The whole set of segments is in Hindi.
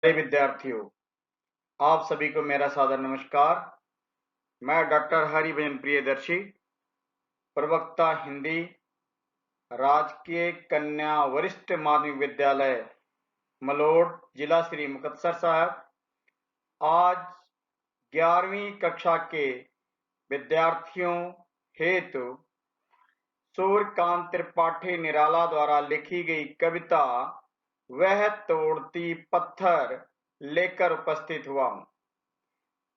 विद्यार्थियों, आप सभी को मेरा सादर नमस्कार। मैं डॉक्टर हरिभजन प्रियदर्शी, प्रवक्ता हिंदी, राजकीय कन्या वरिष्ठ माध्यमिक विद्यालय मलोट, जिला श्री मुक्तसर साहब। आज 11वीं कक्षा के विद्यार्थियों हेतु सूर्यकांत त्रिपाठी निराला द्वारा लिखी गई कविता वह तोड़ती पत्थर लेकर उपस्थित हुआ हूं।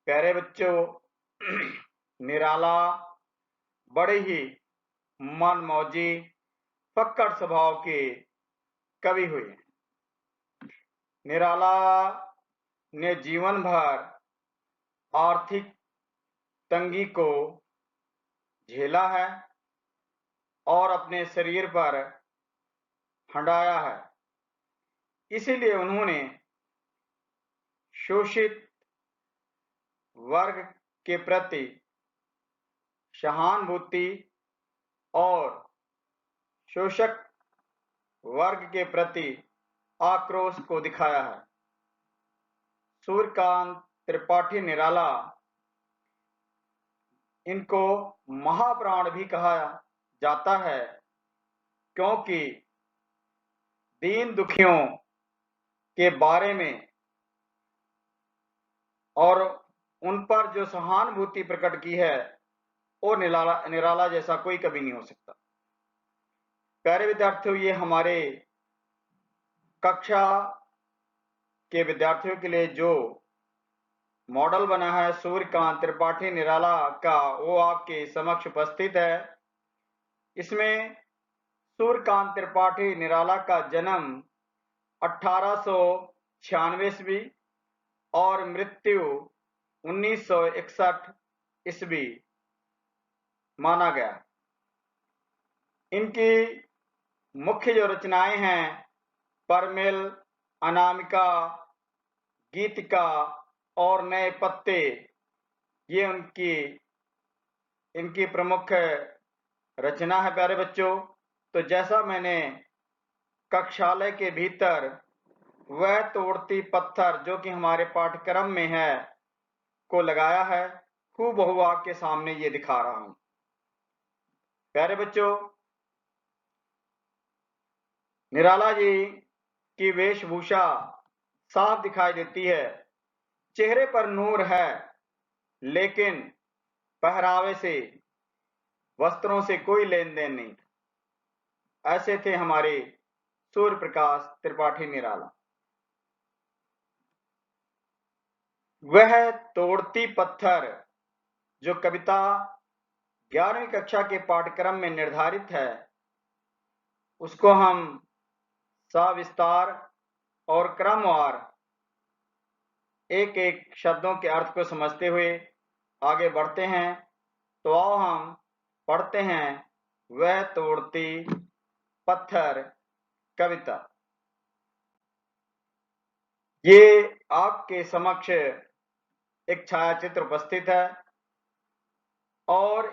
प्यारे बच्चों, निराला बड़े ही मनमौजी, फक्कड़ स्वभाव के कवि हुए। निराला ने जीवन भर आर्थिक तंगी को झेला है और अपने शरीर पर हंडाया है। इसीलिए उन्होंने शोषित वर्ग के प्रति सहानुभूति और शोषक वर्ग के प्रति आक्रोश को दिखाया है। सूर्यकांत त्रिपाठी निराला, इनको महाप्राण भी कहा जाता है, क्योंकि दीन दुखियों के बारे में और उन पर जो सहानुभूति प्रकट की है वो निराला जैसा कोई कभी नहीं हो सकता। प्यारे विद्यार्थियों, ये हमारे कक्षा के विद्यार्थियों के लिए जो मॉडल बना है सूर्यकांत त्रिपाठी निराला का, वो आपके समक्ष उपस्थित है। इसमें सूर्यकांत त्रिपाठी निराला का जन्म 1896 ईस्वी और मृत्यु 1961 ईस्वी माना गया। इनकी मुख्य जो रचनाएं हैं, परमेल, अनामिका, गीतिका और नए पत्ते, ये इनकी प्रमुख रचना है। प्यारे बच्चों, तो जैसा मैंने कक्षालय के भीतर वह तोड़ती पत्थर जो कि हमारे पाठ्यक्रम में है को लगाया है, हूबहू आपके सामने ये दिखा रहा हूं। प्यारे बच्चों, निराला जी की वेशभूषा साफ दिखाई देती है। चेहरे पर नूर है, लेकिन पहरावे से, वस्त्रों से कोई लेन देन नहीं। ऐसे थे हमारे सूर्य प्रकाश त्रिपाठी निराला। वह तोड़ती पत्थर जो कविता 11वीं कक्षा के पाठ्यक्रम में निर्धारित है, उसको हम सविस्तार और क्रमवार एक एक शब्दों के अर्थ को समझते हुए आगे बढ़ते हैं। तो आओ हम पढ़ते हैं वह तोड़ती पत्थर कविता। ये आपके समक्ष एक छायाचित्र उपस्थित है और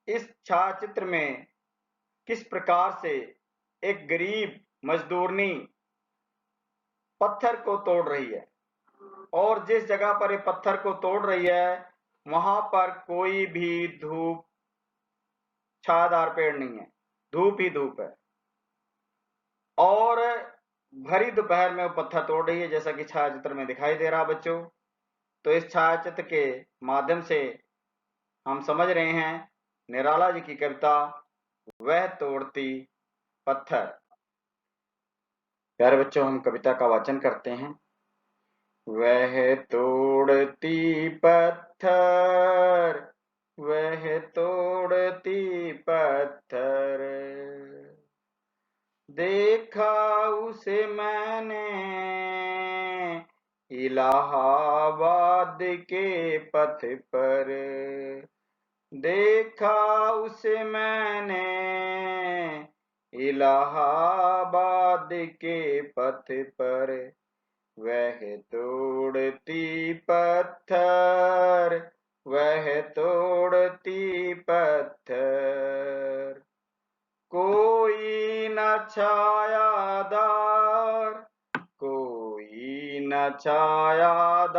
इस छायाचित्र में किस प्रकार से एक गरीब मजदूरनी पत्थर को तोड़ रही है, और जिस जगह पर ये पत्थर को तोड़ रही है वहां पर कोई भी धूप छायादार पेड़ नहीं है, धूप ही धूप है। और भरी दोपहर में वो पत्थर तोड़ रही है, जैसा कि छायाचित्र में दिखाई दे रहा बच्चों। तो इस छायाचित्र के माध्यम से हम समझ रहे हैं निराला जी की कविता वह तोड़ती पत्थर। प्यारे बच्चों, हम कविता का वाचन करते हैं। वह तोड़ती पत्थर, वह तोड़ती पत्थर, देखा उसे मैंने इलाहाबाद के पथ पर, देखा उसे मैंने इलाहाबाद के पथ पर। वह तोड़ती पत्थर, वह तोड़ती पत्थर, कोई न छायादार, कोई न छायादार,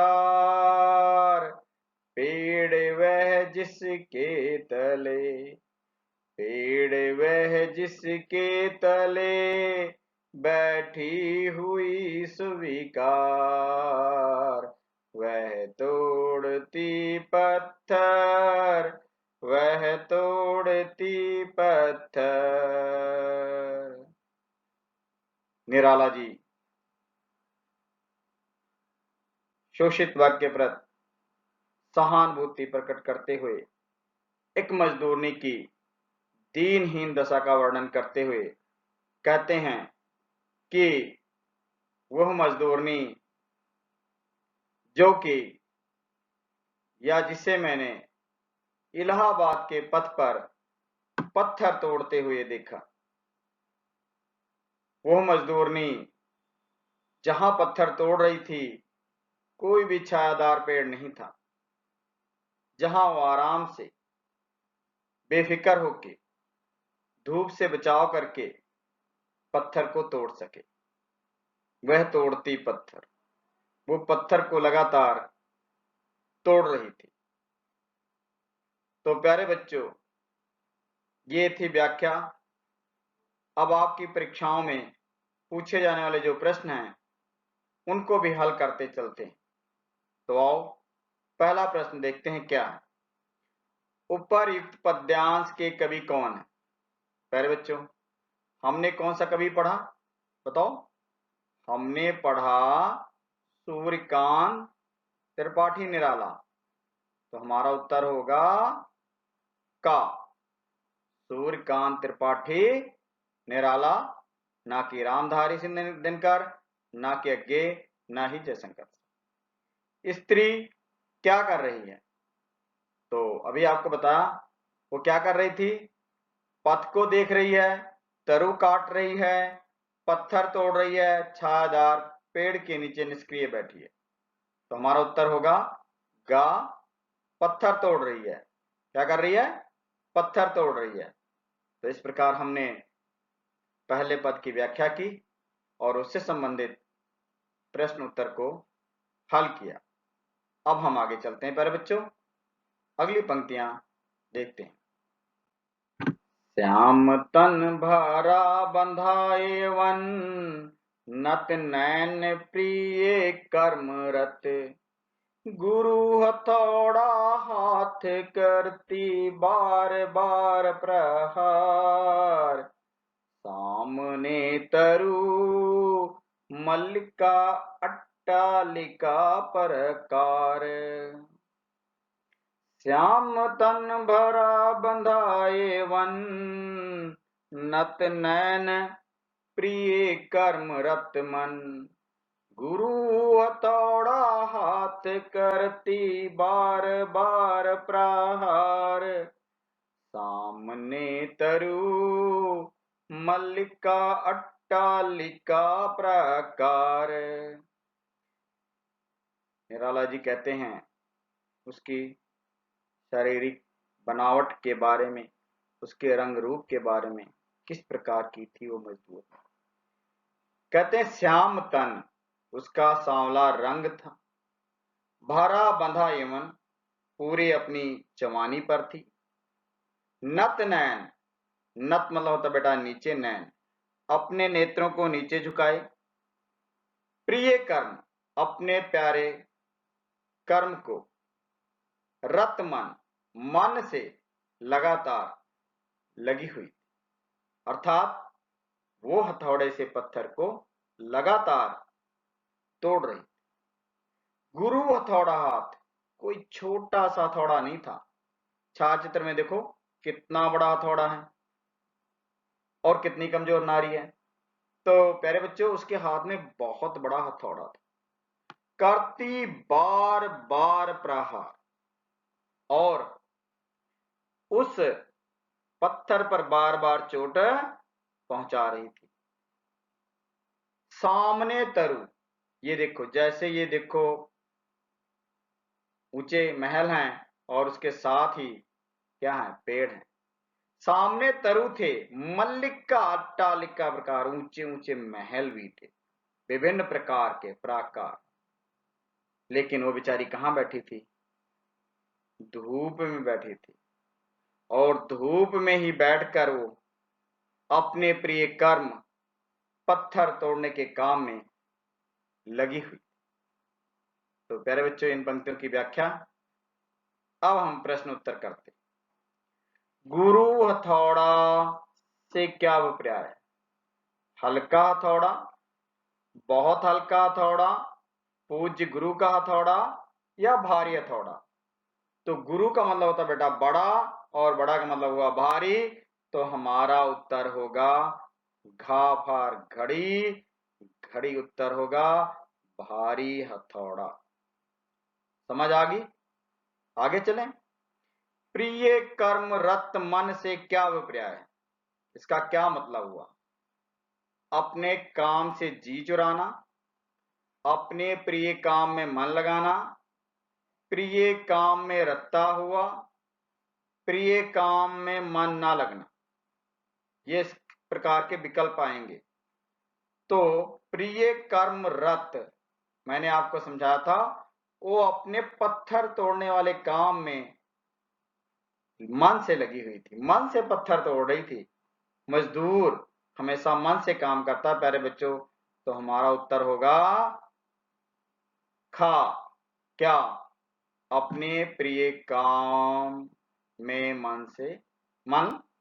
पेड़ वह जिसके तले, पेड़ वह जिसके तले बैठी हुई स्वीकार, वह तोड़ती पत्थर, वह तोड़ती पत्थर। निराला जी शोषित वर्ग के प्रति सहानुभूति प्रकट करते हुए एक मजदूरनी की दीनहीन दशा का वर्णन करते हुए कहते हैं कि वह मजदूरनी जो कि या जिसे मैंने इलाहाबाद के पथ पर पत्थर तोड़ते हुए देखा, वह मजदूरनी जहां पत्थर तोड़ रही थी कोई भी छायादार पेड़ नहीं था, जहां वो आराम से बेफिक्र होके धूप से बचाव करके पत्थर को तोड़ सके। वह तोड़ती पत्थर, वो पत्थर को लगातार तोड़ रही थी। तो प्यारे बच्चों, ये थी व्याख्या। अब आपकी परीक्षाओं में पूछे जाने वाले जो प्रश्न हैं उनको भी हल करते चलते हैं। तो आओ पहला प्रश्न देखते हैं क्या है। उपरयुक्त पद्यांश के कवि कौन है? प्यारे बच्चों, हमने कौन सा कवि पढ़ा बताओ? हमने पढ़ा सूर्यकांत त्रिपाठी निराला। तो हमारा उत्तर होगा का, सूर्यकांत त्रिपाठी निराला, ना कि रामधारी सिंह दिनकर, ना कि अज्ञे, ना ही जयशंकर। स्त्री क्या कर रही है? तो अभी आपको बताया वो क्या कर रही थी। पथ को देख रही है, तरु काट रही है, पत्थर तोड़ रही है, छायादार पेड़ के नीचे निष्क्रिय बैठी है। तो हमारा उत्तर होगा गा, पत्थर तोड़ रही है। क्या कर रही है? पत्थर तोड़ रही है। तो इस प्रकार हमने पहले पद की व्याख्या की और उससे संबंधित प्रश्न उत्तर को हल किया। अब हम आगे चलते हैं प्यारे बच्चों, अगली पंक्तियां देखते हैं। श्याम तन भरा बंधाए वन, नत नैन प्रिय कर्मरत, गुरु हथौड़ा हाथ करती बार बार प्रहार, सामने तरु मल्लिका अट्टालिका परकार। श्याम तन भरा बंधाए वन, नत नैन प्रिय कर्म रत मन, गुरु हथौड़ा हाथ करती बार बार प्रहार, सामने तरु मल्लिका अट्टालिका प्रकार। निराला जी कहते हैं उसकी शारीरिक बनावट के बारे में, उसके रंग रूप के बारे में, किस प्रकार की थी वो मजदूर। कहते हैं श्याम तन, उसका सांवला रंग था, भरा बंधा यमन, पूरी अपनी जवानी पर थी, नत नैन, नत मतलब होता बेटा नीचे, नैन अपने नेत्रों को नीचे झुकाए, प्रिय कर्म अपने प्यारे कर्म को, रत मन मन से लगातार लगी हुई, अर्थात वो हथौड़े से पत्थर को लगातार तोड़ रही। गुरु हथौड़ा हाथ, कोई छोटा सा हथौड़ा नहीं था। छायाचित्र में देखो कितना बड़ा हथौड़ा है और कितनी कमजोर नारी है। तो प्यारे बच्चों, उसके हाथ में बहुत बड़ा हथौड़ा था। करती बार बार प्रहार, और उस पत्थर पर बार बार चोट पहुंचा रही थी। सामने तरु, ये देखो, जैसे ये देखो ऊंचे महल हैं और उसके साथ ही क्या है, पेड़ हैं। सामने तरु थे, मल्लिका अट्टालिका प्रकार, ऊंचे ऊंचे महल भी थे, विभिन्न प्रकार के प्राकार। लेकिन वो बेचारी कहाँ बैठी थी? धूप में बैठी थी, और धूप में ही बैठकर वो अपने प्रिय कर्म पत्थर तोड़ने के काम में लगी हुई। तो प्यारे बच्चों, इन पंक्तियों की व्याख्या अब हम प्रश्न उत्तर करते। गुरु हथौड़ा से क्या अभिप्राय है? हल्का हथौड़ा, बहुत हल्का हथौड़ा, पूज्य गुरु का हथौड़ा या भारी हथौड़ा? तो गुरु का मतलब होता है बेटा बड़ा, और बड़ा का मतलब हुआ भारी। तो हमारा उत्तर होगा घा फार घड़ी, घड़ी उत्तर होगा भारी हथौड़ा। समझ आ गई? आगे चलें। प्रिय कर्म रत मन से क्या अभिप्राय है? इसका क्या मतलब हुआ? अपने काम से जी चुराना, अपने प्रिय काम में मन लगाना, प्रिय काम में रत्ता हुआ, प्रिय काम में मन ना लगना। ये इस प्रकार के विकल्प आएंगे। तो प्रिय कर्म रत, मैंने आपको समझाया था, वो अपने पत्थर तोड़ने वाले काम में मन से लगी हुई थी, मन से पत्थर तोड़ रही थी। मजदूर हमेशा मन से काम करता है प्यारे बच्चों। तो हमारा उत्तर होगा खा, क्या? अपने प्रिय काम में मन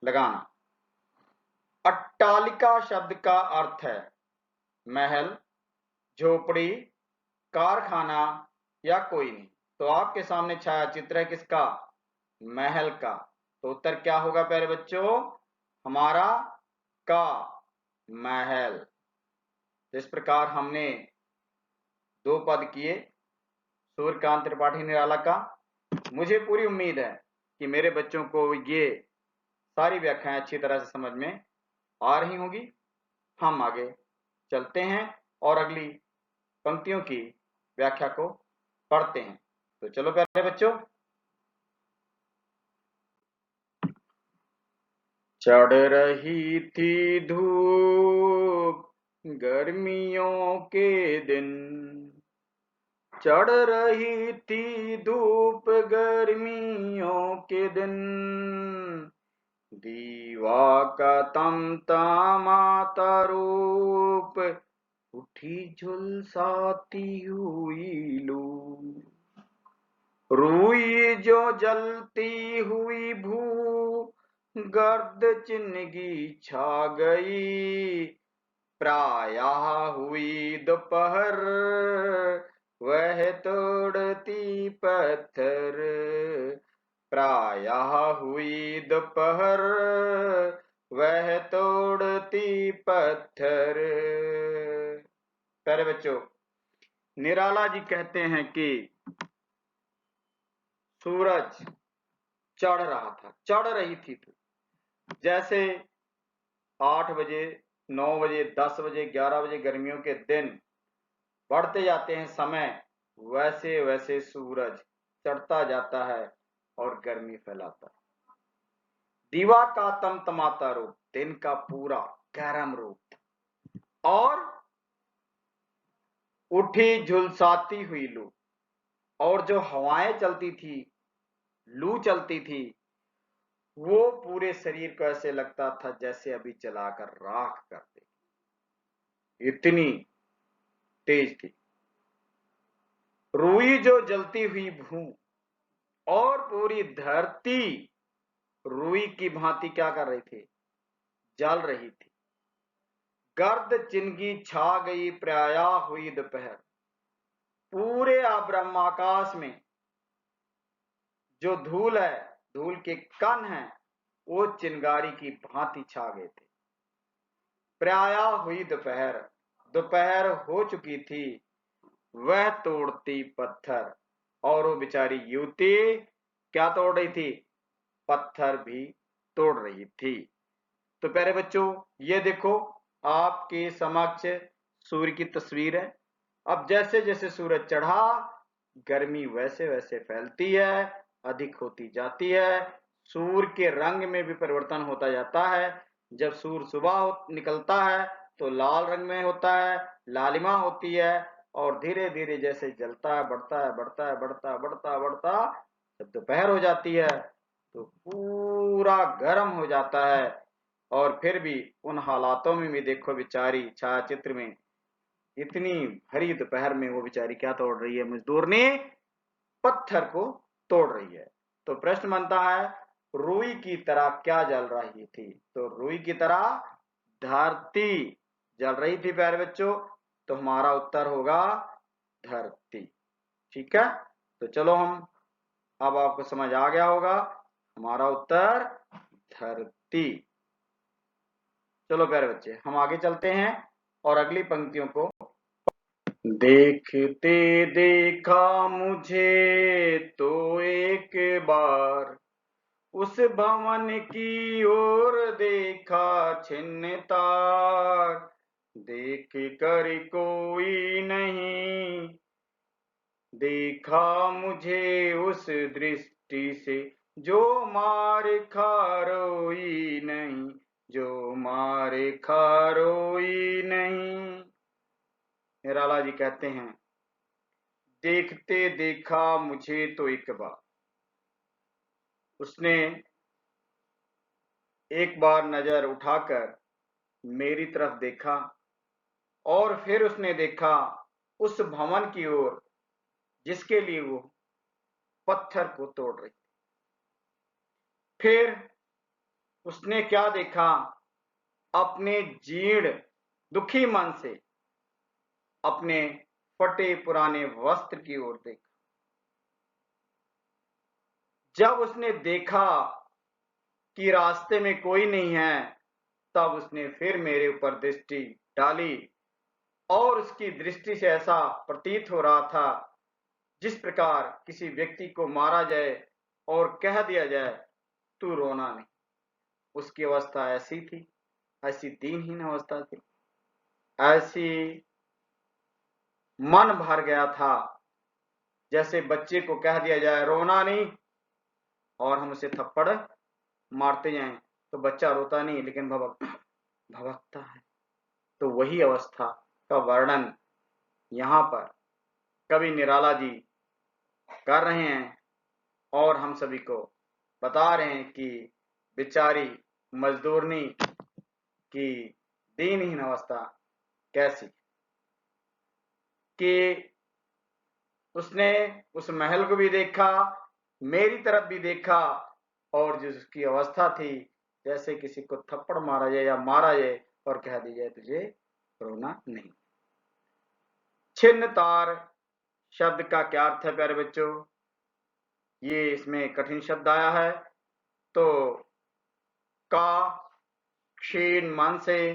लगाना। अट्टालिका शब्द का अर्थ है महल, झोपड़ी, कारखाना या कोई नहीं। तो आपके सामने छाया चित्र है किसका? महल का। तो उत्तर क्या होगा प्यारे बच्चों? हमारा का, महल। जिस प्रकार हमने दो पद किए सूर्यकांत त्रिपाठी निराला का, मुझे पूरी उम्मीद है कि मेरे बच्चों को ये सारी व्याख्याएं अच्छी तरह से समझ में आ रही होंगी। हम आगे चलते हैं और अगली पंक्तियों की व्याख्या को पढ़ते हैं। तो चलो प्यारे बच्चों। चढ़ रही थी धूप गर्मियों के दिन, चढ़ रही थी धूप गर्मियों के दिन, दीवा का तमतमाता रूप, उठी झुलसाती हुई लू, रुई जो जलती हुई भू, गर्द चिन्हगी छा गई, प्रायः हुई दोपहर, वह तोड़ती पत्थर, प्रायः हुई दोपहर, वह तोड़ती पत्थर। प्यारे बच्चों, निराला जी कहते हैं कि सूरज चढ़ रहा था, चढ़ रही थी। तो जैसे 8 बजे, 9 बजे, 10 बजे, 11 बजे गर्मियों के दिन बढ़ते जाते हैं समय, वैसे वैसे सूरज चढ़ता जाता है और गर्मी फैलाता है। दीवा का तमतमाता रूप, दिन का पूरा गर्म रूप, और उठी झुलसाती हुई लू, और जो हवाएं चलती थी, लू चलती थी, वो पूरे शरीर को ऐसे लगता था जैसे अभी जलाकर राख कर दे, इतनी तेज थी। रुई जो जलती हुई भू, और पूरी धरती रुई की भांति क्या कर रही थी? जल रही थी। गर्द चिनगी छा गई, प्राया हुई दोपहर, पूरे ब्रह्माकाश में जो धूल है, धूल के कण हैं, वो चिंगारी की भांति छा गए थे। प्राया हुई दोपहर, दोपहर हो चुकी थी, वह तोड़ती पत्थर, और वो बेचारी युवती क्या तोड़ रही थी? पत्थर भी तोड़ रही थी। तो प्यारे बच्चों, ये देखो आपके समक्ष सूर्य की तस्वीर है। अब जैसे जैसे सूरज चढ़ा, गर्मी वैसे वैसे फैलती है, अधिक होती जाती है, सूर्य के रंग में भी परिवर्तन होता जाता है। जब सूर्य सुबह निकलता है तो लाल रंग में होता है, लालिमा होती है, और धीरे धीरे जैसे जलता है, बढ़ता है, बढ़ता है, बढ़ता बढ़ता बढ़ता जब दोपहर हो जाती है तो पूरा गर्म हो जाता है। और फिर भी उन हालातों में भी देखो बेचारी छायाचित्र में इतनी भरी दोपहर में वो बेचारी क्या तोड़ रही है, मजदूरनी पत्थर को तोड़ रही है। तो प्रश्न बनता है रुई की तरह क्या जल रही थी? तो रुई की तरह धरती जल रही थी प्यारे बच्चों। तो हमारा उत्तर होगा धरती। ठीक है, तो चलो हम, अब आपको समझ आ गया होगा, हमारा उत्तर धरती। चलो प्यारे बच्चे हम आगे चलते हैं और अगली पंक्तियों को। देखते देखा मुझे तो एक बार उस भवन की ओर देखा छिन्न तार, देख कर कोई नहीं देखा मुझे उस दृष्टि से, जो मारे खारोई नहीं, जो मारे खारोई नहीं। निराला जी कहते हैं देखते देखा मुझे तो एक बार, उसने एक बार नजर उठाकर मेरी तरफ देखा और फिर उसने देखा उस भवन की ओर जिसके लिए वो पत्थर को तोड़ रही। फिर उसने क्या देखा? अपने जीर्ण दुखी मन से अपने फटे पुराने वस्त्र की ओर देखा। जब उसने देखा कि रास्ते में कोई नहीं है, तब उसने फिर मेरे ऊपर दृष्टि डाली और उसकी दृष्टि से ऐसा प्रतीत हो रहा था जिस प्रकार किसी व्यक्ति को मारा जाए और कह दिया जाए तू रोना नहीं। उसकी अवस्था ऐसी थी, ऐसी दीनहीन अवस्था थी, ऐसी मन भर गया था जैसे बच्चे को कह दिया जाए रोना नहीं और हम उसे थप्पड़ मारते जाएं तो बच्चा रोता नहीं लेकिन भभकता है। तो वही अवस्था का वर्णन यहाँ पर कवि निराला जी कर रहे हैं और हम सभी को बता रहे हैं कि बेचारी मजदूरनी की दीनहीन अवस्था कैसी, कि उसने उस महल को भी देखा, मेरी तरफ भी देखा और जो उसकी अवस्था थी जैसे किसी को थप्पड़ मारा जाए या मारा जाए और कह दी जाए तुझे रोना नहीं। छिन्न तार शब्द का क्या अर्थ है प्यारे बच्चों? ये इसमें कठिन शब्द आया है। तो का क्षीण मन से,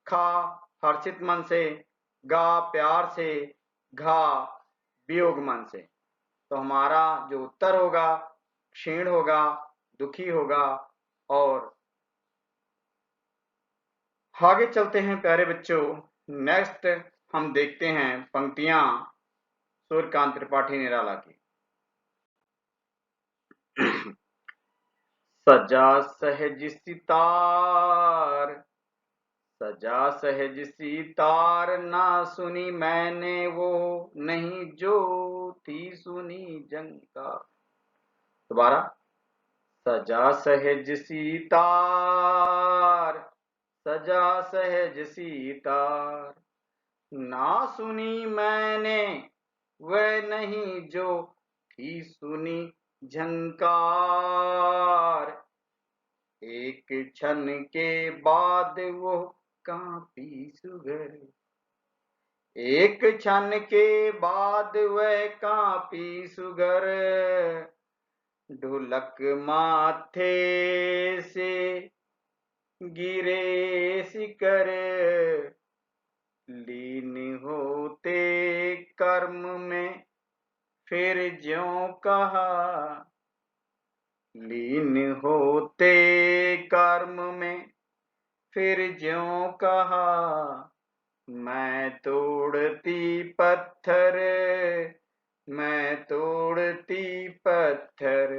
खा हर्षित मन से, गा प्यार से, घा वियोग मन से। तो हमारा जो उत्तर होगा क्षीण होगा, दुखी होगा। और आगे चलते हैं प्यारे बच्चों, नेक्स्ट हम देखते हैं पंक्तियां सूर्यकांत त्रिपाठी निराला की। सजा सहज सितार, सजा सहज सितार, ना सुनी मैंने वो नहीं जो थी सुनी झंकार। दोबारा, सजा सहज सितार, सजा सहज सितार, ना सुनी मैंने वह नहीं जो थी सुनी झंकार, एक क्षण के बाद वो कांपी सुगर, एक क्षण के बाद वह कांपी सुगर, ढोलक माथे से गिरे शिकर, लीन होते कर्म में फिर ज्यों कहा, लीन होते कर्म में फिर ज्यों कहा, मैं तोड़ती पत्थर, मैं तोड़ती पत्थर।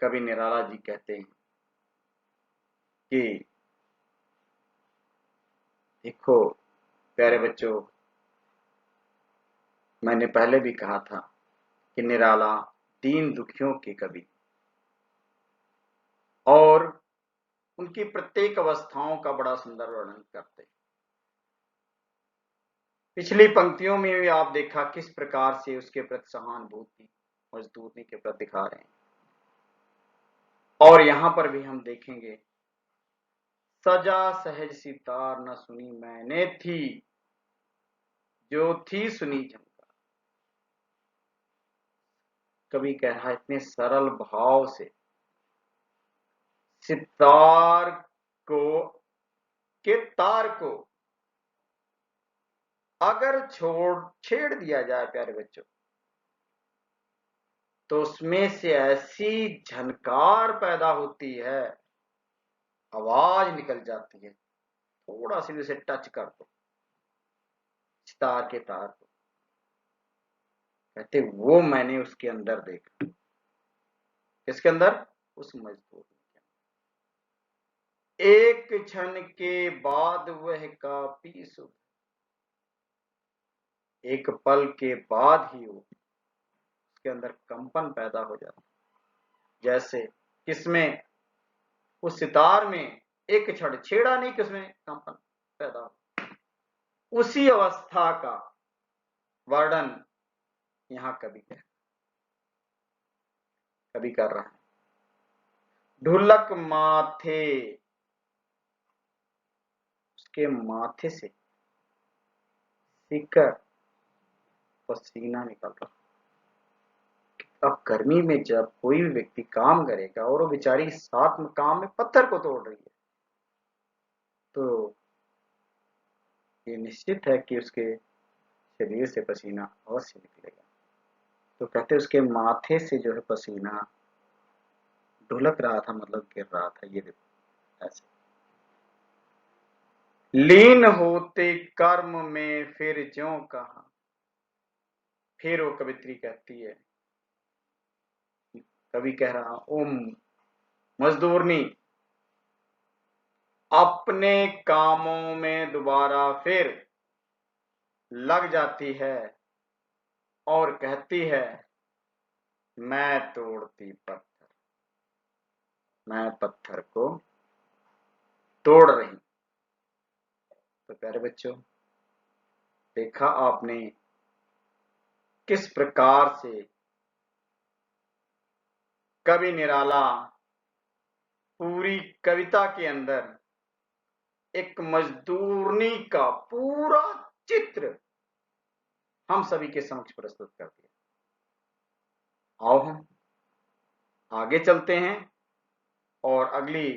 कवि निराला जी कहते हैं कि देखो प्यारे बच्चों, मैंने पहले भी कहा था कि निराला दीन दुखियों के कवि और उनकी प्रत्येक अवस्थाओं का बड़ा सुंदर वर्णन करते। पिछली पंक्तियों में भी आप देखा किस प्रकार से उसके प्रति सहानुभूति मजदूरी के प्रति दिखा रहे हैं, और यहां पर भी हम देखेंगे, सजा सहज सितार न सुनी मैंने थी, जो थी सुनी झनकार। कवि कह रहा है इतने सरल भाव से सितार को के तार को अगर छेड़ दिया जाए प्यारे बच्चों, तो उसमें से ऐसी झनकार पैदा होती है, आवाज निकल जाती है। थोड़ा सी उसे टच कर दो सितार के तार को, कहते वो मैंने उसके अंदर देखा। किसके अंदर? उस मजदूर के अंदर। एक क्षण के बाद वह काफी सुध, एक पल के बाद ही वो उसके अंदर कंपन पैदा हो जाता, जैसे किसमें? उस सितार में एक क्षण छेड़ा नहीं, किसमें कंपन पैदा हो। उसी अवस्था का वर्णन यहां कवि कर रहा है। ढुलक माथे, उसके माथे से सीकर पसीना निकल रहा। अब गर्मी में जब कोई भी व्यक्ति काम करेगा और वो बेचारी साथ में काम में पत्थर को तोड़ रही है, तो ये निश्चित है कि उसके शरीर से पसीना अवश्य निकलेगा। तो कहते उसके माथे से जो है पसीना ढुलक रहा था, मतलब गिर रहा था। ये देखो ऐसे। लीन होते कर्म में फिर ज्यों कहा, फिर वो कवित्री कहती है, कवि कह रहा, ओम मजदूरनी अपने कामों में दोबारा फिर लग जाती है और कहती है, मैं तोड़ती पत्थर, मैं पत्थर को तोड़ रही। तो प्यारे बच्चों, देखा आपने किस प्रकार से कवि निराला पूरी कविता के अंदर एक मजदूरनी का पूरा चित्र हम सभी के समक्ष प्रस्तुत कर दिया। आओ हम आगे चलते हैं और अगली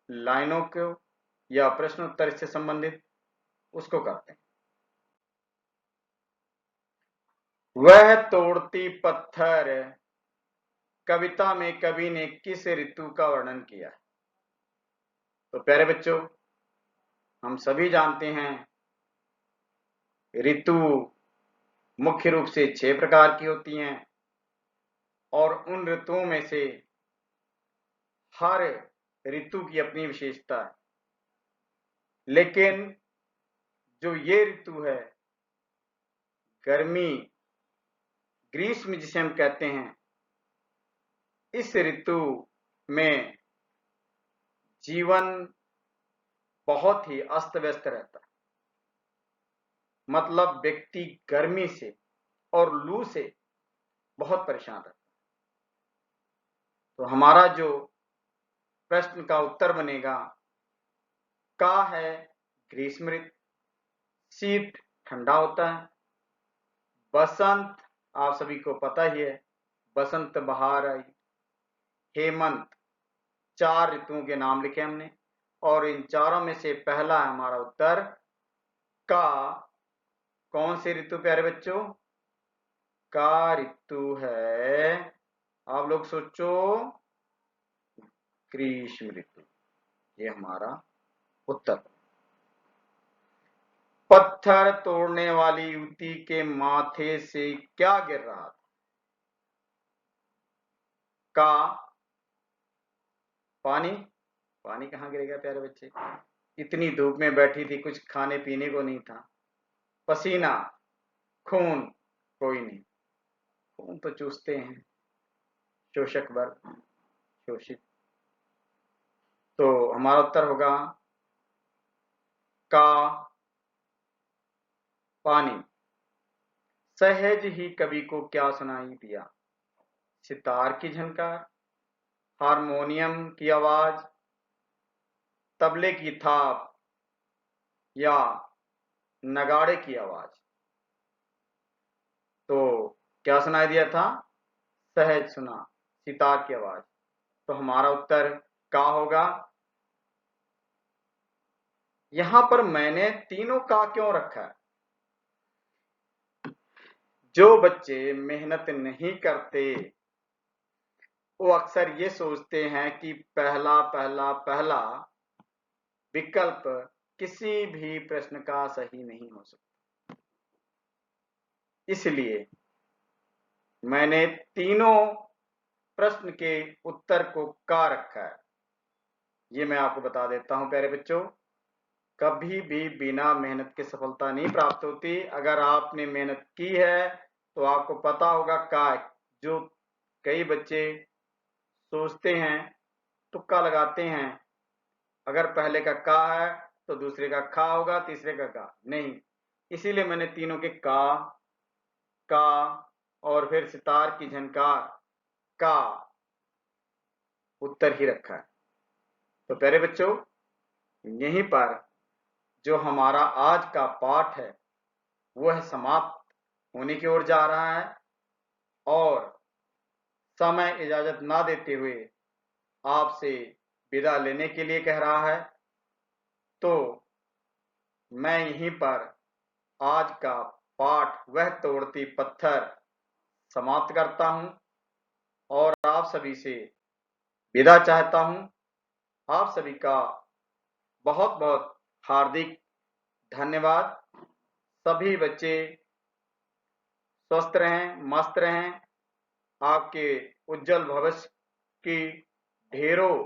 लाइनों को या प्रश्नोत्तर से संबंधित उसको करते हैं। वह तोड़ती पत्थर कविता में कवि ने किस ऋतु का वर्णन किया है? तो प्यारे बच्चों, हम सभी जानते हैं ऋतु मुख्य रूप से 6 प्रकार की होती हैं, और उन ऋतुओं में से हर ऋतु की अपनी विशेषता है। लेकिन जो ये ऋतु है गर्मी, ग्रीष्म जिसे हम कहते हैं, इस ऋतु में जीवन बहुत ही अस्त व्यस्त रहता है। मतलब व्यक्ति गर्मी से और लू से बहुत परेशान रहता है। तो हमारा जो प्रश्न का उत्तर बनेगा, का है ग्रीष्म ऋतु, शीत ठंडा होता है, बसंत आप सभी को पता ही है, बसंत बहार आई, हेमंत, 4 ऋतुओं के नाम लिखे हमने, और इन चारों में से पहला है हमारा उत्तर का। कौन सी ऋतु प्यारे बच्चों? का ऋतु है, आप लोग सोचो, ग्रीष्म ऋतु। ये हमारा उत्तर। पत्थर तोड़ने वाली युवती के माथे से क्या गिर रहा था? का पानी। पानी कहां गिरेगा प्यारे बच्चे? इतनी धूप में बैठी थी, कुछ खाने पीने को नहीं था, पसीना, खून कोई नहीं। खून तो चूसते हैं शोषक वर्ग, शोषित। तो हमारा उत्तर होगा का पानी। सहज ही कवि को क्या सुनाई दिया? सितार की झनकार, हारमोनियम की आवाज, तबले की थाप या नगाड़े की आवाज। तो क्या सुनाई दिया था? सहज सुना, सितार की आवाज। तो हमारा उत्तर का होगा। यहां पर मैंने तीनों का क्यों रखा है? जो बच्चे मेहनत नहीं करते वो अक्सर ये सोचते हैं कि पहला पहला पहला विकल्प किसी भी प्रश्न का सही नहीं हो सकता। इसलिए मैंने तीनों प्रश्न के उत्तर को का रखा है। ये मैं आपको बता देता हूं प्यारे बच्चों, कभी भी बिना मेहनत के सफलता नहीं प्राप्त होती। अगर आपने मेहनत की है तो आपको पता होगा का। जो कई बच्चे सोचते हैं, तुक्का लगाते हैं, अगर पहले का का है तो दूसरे का खा होगा, तीसरे का का नहीं। इसीलिए मैंने तीनों के का और फिर सितार की झनकार का उत्तर ही रखा है। तो प्यारे बच्चों, यहीं पर जो हमारा आज का पाठ है वह समाप्त होने की ओर जा रहा है और समय इजाजत ना देते हुए आपसे विदा लेने के लिए कह रहा है। तो मैं यहीं पर आज का पाठ वह तोड़ती पत्थर समाप्त करता हूं और आप सभी से विदा चाहता हूं। आप सभी का बहुत बहुत हार्दिक धन्यवाद। सभी बच्चे स्वस्थ रहें, मस्त रहें। आपके उज्जवल भविष्य की ढेरों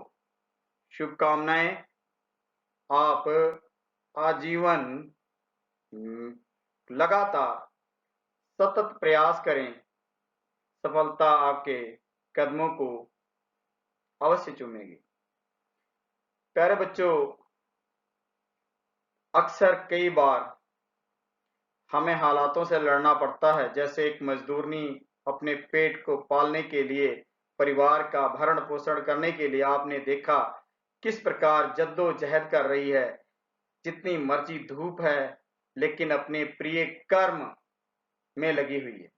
शुभकामनाएं। आप आजीवन लगातार सतत प्रयास करें, सफलता आपके कदमों को अवश्य चूमेगी। प्यारे बच्चों, अक्सर कई बार हमें हालातों से लड़ना पड़ता है। जैसे एक मजदूरनी अपने पेट को पालने के लिए, परिवार का भरण पोषण करने के लिए आपने देखा किस प्रकार जद्दोजहद कर रही है। जितनी मर्जी धूप है लेकिन अपने प्रिय कर्म में लगी हुई है।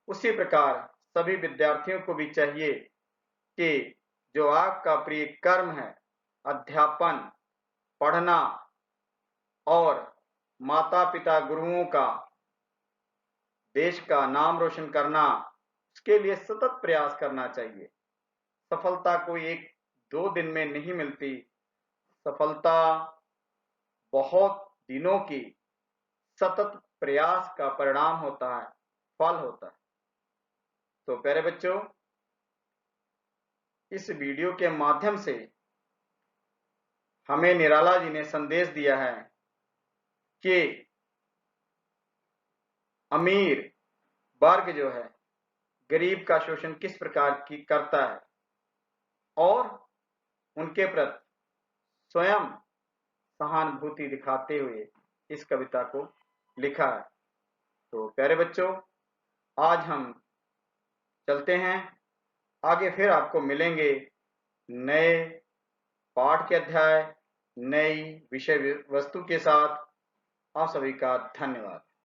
उसी प्रकार सभी विद्यार्थियों को भी चाहिए कि जो आपका प्रिय कर्म है, अध्यापन, पढ़ना और माता पिता गुरुओं का, देश का नाम रोशन करना, उसके लिए सतत प्रयास करना चाहिए। सफलता कोई एक दो दिन में नहीं मिलती। सफलता बहुत दिनों की सतत प्रयास का परिणाम होता है, फल होता है। तो प्यारे बच्चों, इस वीडियो के माध्यम से हमें निराला जी ने संदेश दिया है कि अमीर वर्ग जो है गरीब का शोषण किस प्रकार की करता है और उनके प्रति स्वयं सहानुभूति दिखाते हुए इस कविता को लिखा है। तो प्यारे बच्चों, आज हम चलते हैं आगे, फिर आपको मिलेंगे नए पाठ के अध्याय, नई विषय वस्तु के साथ। आप सभी का धन्यवाद।